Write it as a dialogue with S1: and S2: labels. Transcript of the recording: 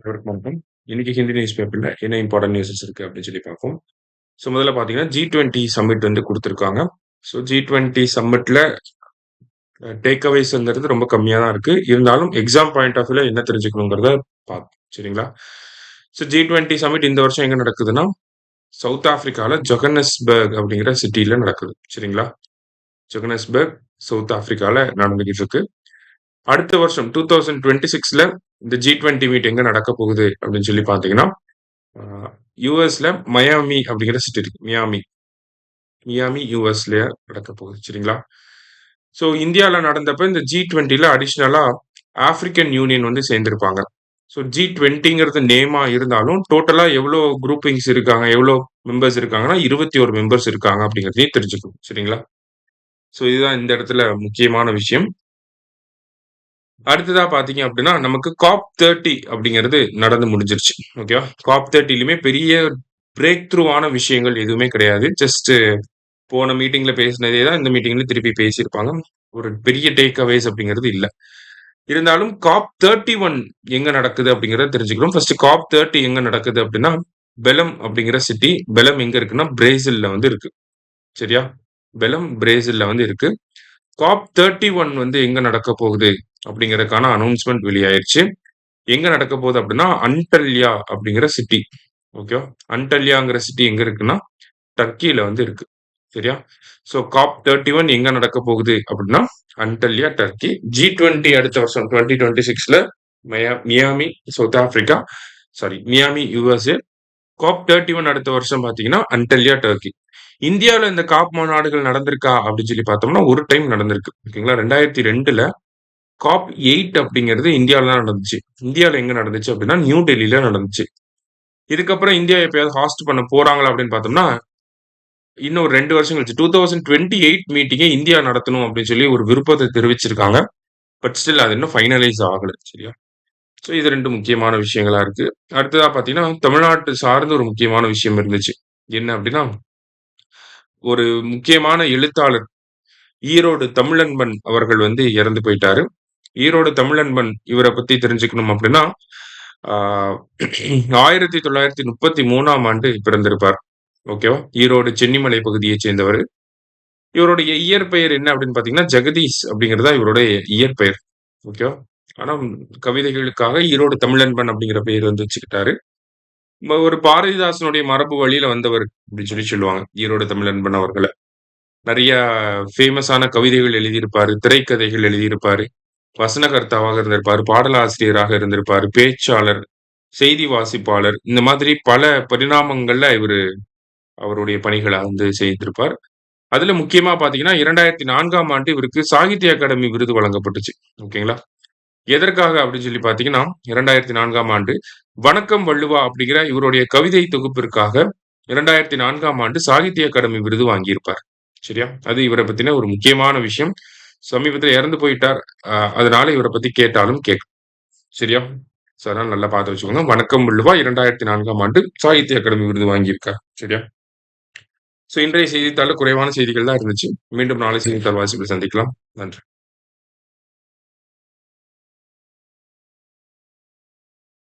S1: அனைவருக்கும் வணக்கம். இன்னைக்கு ஹிந்தி நியூஸ் பேப்பர்ல என்ன இம்பார்ட்டன்ட் நியூஸஸ் இருக்கு அப்படின்னு சொல்லி பார்ப்போம். ஸோ முதல்ல பார்த்தீங்கன்னா G20 சம்மிட் வந்து குடுத்துருக்காங்க. ஸோ G20 சம்மிட்ல டேக் அவேஸ்ங்கிறது ரொம்ப கம்மியா தான் இருக்கு. இருந்தாலும் எக்ஸாம் பாயிண்ட் ஆஃப் வியூல என்ன தெரிஞ்சுக்கணுங்கிறத பார்ப்போம். சரிங்களா? ஸோ G20 சம்மிட் இந்த வருஷம் எங்க நடக்குதுன்னா, சவுத் ஆப்பிரிக்கால ஜோகன்னஸ்பர்க் அப்படிங்கிற சிட்டில நடக்குது. சரிங்களா? ஜோகன்னஸ்பர்க், சவுத் ஆப்பிரிக்கால நடந்துகிட்டு இருக்கு. அடுத்த வருஷம் 2026ல இந்த G20 மீட் எங்க நடக்க போகுது அப்படின்னு சொல்லி பார்த்தீங்கன்னா, யுஎஸ்ல மயாமி அப்படிங்கிற சிட்டி இருக்கு. மியாமி. மியாமி யுஎஸ்ல நடக்க போகுது. சரிங்களா? ஸோ இந்தியால நடந்தப்ப இந்த G20ல அடிஷனலா ஆப்பிரிக்கன் யூனியன் வந்து சேர்ந்திருப்பாங்க. ஸோ G20ங்கிறது நேமா இருந்தாலும், டோட்டலா எவ்வளோ குரூப்பிங்ஸ் இருக்காங்க, எவ்வளோ மெம்பர்ஸ் இருக்காங்கன்னா, 21 மெம்பர்ஸ் இருக்காங்க அப்படிங்கிறதையும் தெரிஞ்சுக்கணும். சரிங்களா? ஸோ இதுதான் இந்த இடத்துல முக்கியமான விஷயம். அடுத்ததா பார்த்தீங்க அப்படின்னா, நமக்கு COP30 அப்படிங்கிறது நடந்து முடிஞ்சிருச்சு. ஓகேவா? COP30லயுமே பெரிய பிரேக் த்ரூவான விஷயங்கள் எதுவுமே கிடையாது. ஜஸ்ட் போன மீட்டிங்ல பேசினதே தான் இந்த மீட்டிங்ல திருப்பி பேசியிருப்பாங்க. ஒரு பெரிய டேக் அவேஸ் அப்படிங்கிறது இல்ல. இருந்தாலும் COP31 எங்க நடக்குது அப்படிங்கிறத தெரிஞ்சுக்கிறோம். ஃபர்ஸ்ட் COP30 எங்க நடக்குது அப்படின்னா, பெலம் அப்படிங்கிற சிட்டி. பெலம் எங்க இருக்குன்னா, பிரேசில்ல வந்து இருக்கு. சரியா? பெலம் பிரேசில்ல வந்து இருக்கு. COP31 வந்து எங்க நடக்க போகுது அப்படிங்கிறதுக்கான அனௌன்ஸ்மென்ட் வெளியாயிருச்சு. எங்க நடக்க போகுது அப்படின்னா, அன்டல்யா அப்படிங்கிற சிட்டி. ஓகேவா? அன்டல்யாங்கிற சிட்டி எங்க இருக்குன்னா, டர்க்கில வந்து இருக்கு. சரியா? ஸோ COP31 எங்க நடக்க போகுது அப்படின்னா, அன்டல்யா, டர்க்கி. G20 அடுத்த வருஷம் 2026ல Miami, South Africa. Sorry Miami, USA. COP31 அடுத்த வருஷம் பார்த்தீங்கன்னா, அன்டல்யா, டர்க்கி. இந்தியால இந்த காப் மாநாடுகள் நடந்திருக்கா அப்படின்னு சொல்லி பார்த்தோம்னா, ஒரு டைம் நடந்திருக்கு. ஓகேங்களா? 2002ல COP8 அப்படிங்கிறது இந்தியால தான் நடந்துச்சு. இந்தியால எங்க நடந்துச்சு அப்படின்னா, நியூ டெல்லில நடந்துச்சு. இதுக்கப்புறம் இந்தியா எப்பயாவது ஹாஸ்ட் பண்ண போறாங்களா அப்படின்னு பார்த்தோம்னா, இன்னும் ஒரு 2 வருஷம் கழிச்சு 2028 மீட்டிங்கே இந்தியா நடத்தணும் அப்படின்னு சொல்லி ஒரு விருப்பத்த தெரிவிச்சிருக்காங்க. பட் ஸ்டில் அது இன்னும் ஃபைனலைஸ் ஆகல. சரியா? ஸோ இது 2 முக்கியமான விஷயங்களா இருக்கு. அடுத்ததா பார்த்தீங்கன்னா, தமிழ்நாட்டு சார்ந்த ஒரு முக்கியமான விஷயம் இருந்துச்சு. என்ன அப்படின்னா, ஒரு முக்கியமான எழுத்தாளர் ஈரோடு தமிழன்பன் அவர்கள் வந்து இறந்து போயிட்டாரு. ஈரோடு தமிழன்பன் இவர பத்தி தெரிஞ்சுக்கணும் அப்படின்னா, ஆ 1933ஆம் ஆண்டு பிறந்திருப்பார். ஓகேவா? ஈரோடு சென்னிமலை பகுதியைச் சேர்ந்தவரு. இவருடைய இயற்பெயர் என்ன அப்படின்னு பார்த்தீங்கன்னா, ஜெகதீஷ் அப்படிங்கிறது தான் இவருடைய இயற்பெயர். ஓகேவா? ஆனா கவிதைகளுக்காக ஈரோடு தமிழன்பன் அப்படிங்கிற பெயர் வந்து வச்சுக்கிட்டாரு. ஒரு பாரதிதாசனுடைய மரபு வழியில வந்தவர் அப்படின்னு சொல்லி சொல்லுவாங்க. ஈரோடு தமிழன்பன் அவர்கள. நெறைய ஃபேமஸான கவிதைகள் எழுதியிருப்பாரு, திரைக்கதைகள் எழுதியிருப்பாரு, வசனகர்த்தாவாக இருந்திருப்பாரு, பாடலாசிரியராக இருந்திருப்பாரு, பேச்சாளர், செய்தி வாசிப்பாளர், இந்த மாதிரி பல பரிணாமங்கள்ல இவரு அவருடைய பணிகள வந்து செய்திருப்பார். அதுல முக்கியமா பார்த்தீங்கன்னா, 2004ஆம் ஆண்டு இவருக்கு சாகித்ய அகாடமி விருது வழங்கப்பட்டுச்சு. ஓகேங்களா? எதற்காக அப்படின்னு சொல்லி பார்த்தீங்கன்னா, 2004ஆம் ஆண்டு "வணக்கம் வள்ளுவா" அப்படிங்கிற இவருடைய கவிதை தொகுப்பிற்காக 2004ஆம் ஆண்டு சாகித்ய அகாடமி விருது வாங்கியிருப்பார். சரியா? அது இவர பத்தின ஒரு முக்கியமான விஷயம். சமீபத்தில இறந்து போயிட்டார். அதனால இவர பத்தி கேட்டாலும் கேட்கலாம். சரியா? ஸோ அதனால நல்லா பார்த்து வச்சுக்கோங்க. "வணக்கம் வள்ளுவா" 2004ஆம் ஆண்டு சாகித்ய அகாடமி விருது வாங்கியிருக்கார். சரியா? ஸோ இன்றைய செய்தித்தாள்ல குறைவான செய்திகள் தான் இருந்துச்சு. மீண்டும் நாளை செய்தித்தாள் வாசிப்பில் சந்திக்கலாம். நன்றி.